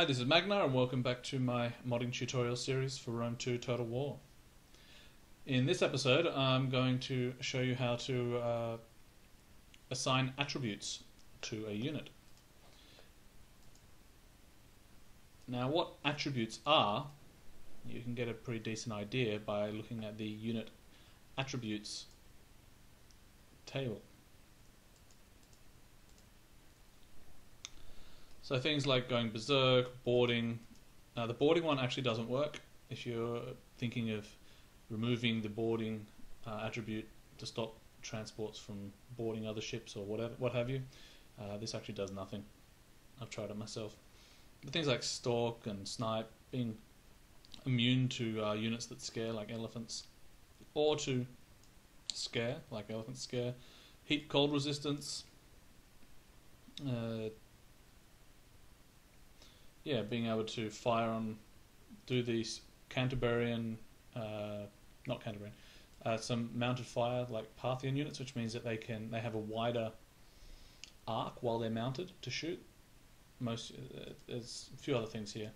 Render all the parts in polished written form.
Hi, this is Magnar and welcome back to my modding tutorial series for Rome 2 Total War. In this episode I'm going to show you how to assign attributes to a unit. Now what attributes are, you can get a pretty decent idea by looking at the unit attributes table. So things like going berserk, boarding. Now the boarding one actually doesn't work. If you're thinking of removing the boarding attribute to stop transports from boarding other ships or what have you, this actually does nothing. I've tried it myself. But things like stalk and snipe, being immune to units that scare like elephants, or to scare like elephants scare, heat cold resistance, being able to fire on, do these Canterburyan, not Canterburyan, some mounted fire like Parthian units, which means that they have a wider arc while they're mounted to shoot. There's a few other things here.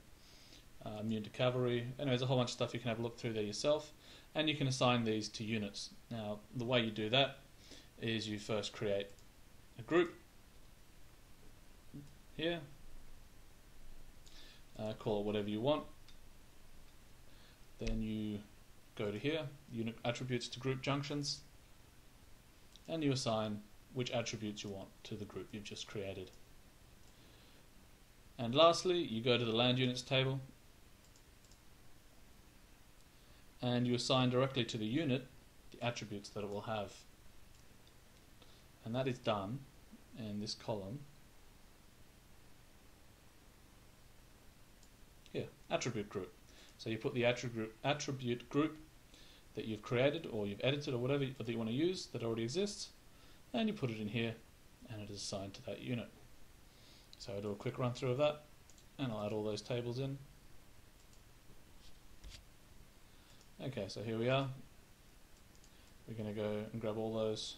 Immune to cavalry. Anyway, there's a whole bunch of stuff you can have a look through there yourself, and you can assign these to units. Now, the way you do that is you first create a group here. Call it whatever you want. Then you go to here, unit attributes to group junctions, and you assign which attributes you want to the group you've just created. And lastly, you go to the land units table and you assign directly to the unit the attributes that it will have. And that is done in this column here, attribute group. So you put the attribute group that you've created or you've edited or whatever that you want to use that already exists, and you put it in here and it is assigned to that unit. So I'll do a quick run through of that and I'll add all those tables in. Okay, so here we are. We're going to go and grab all those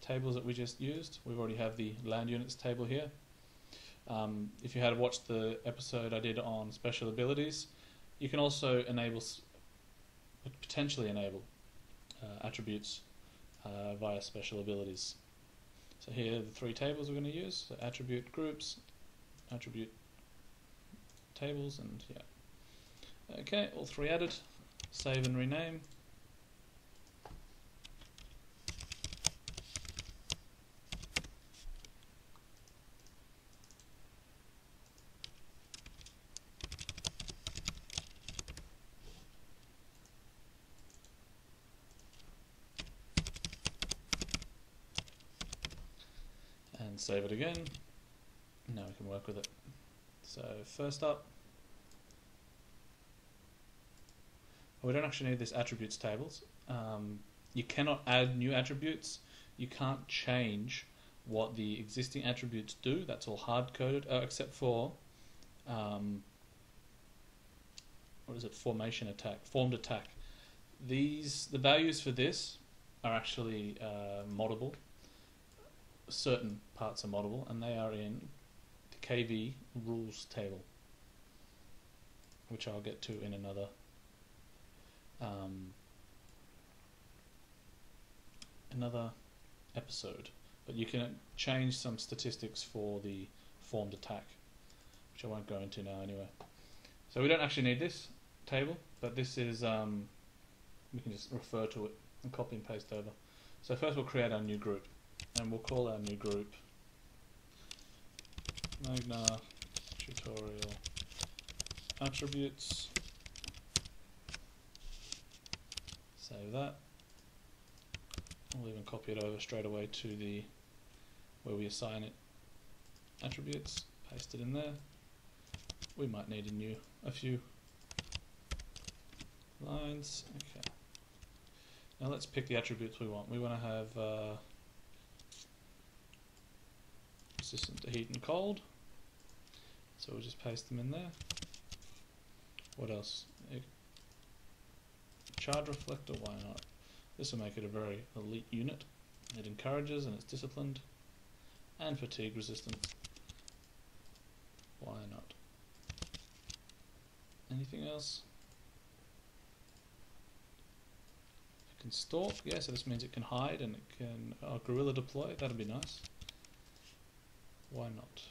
tables that we just used. We already have the land units table here. If you had watched the episode I did on special abilities, you can also potentially enable attributes via special abilities. So here are the three tables we're going to use: so attribute groups, attribute tables, and yeah. Okay, all three added. Save and rename. And save it again. Now we can work with it. So first up, we don't actually need this attributes tables. You cannot add new attributes. You can't change what the existing attributes do. That's all hard coded, except for formation attack, formed attack. The values for this are actually moddable. Certain parts are moddable, and they are in the KV rules table, which I'll get to in another episode. But you can change some statistics for the formed attack, which I won't go into now anyway. So we don't actually need this table, but this is we can just refer to it and copy and paste over. So first we'll create our new group, and we'll call our new group Magnar Tutorial Attributes. Save that. I'll even copy it over straight away to where we assign it attributes. Paste it in there. We might need a few lines. Okay. Now let's pick the attributes we want. We want to have resistant to heat and cold. So we'll just paste them in there. What else? Charge reflector, why not? This will make it a very elite unit. It encourages and it's disciplined. And fatigue resistance, why not? Anything else? It can stalk, yeah, so this means it can hide and it can guerrilla deploy, that'd be nice. Why not?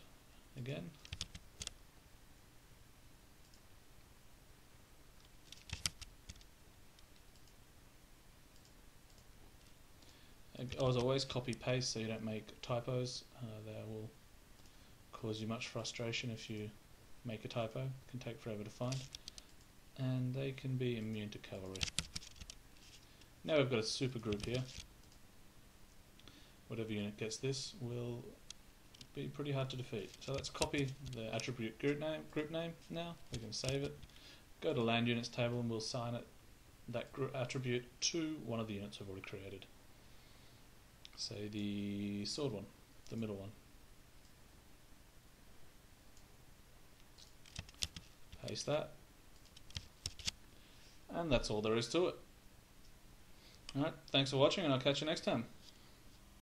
Again. As always, copy paste so you don't make typos. That will cause you much frustration if you make a typo. It can take forever to find. And they can be immune to cavalry. Now we've got a super group here. Whatever unit gets this will be pretty hard to defeat. So let's copy the attribute group name now. We can save it. Go to land units table and we'll assign it that group attribute to one of the units we've already created. Say the sword one, the middle one. Paste that. And that's all there is to it. Alright, thanks for watching and I'll catch you next time.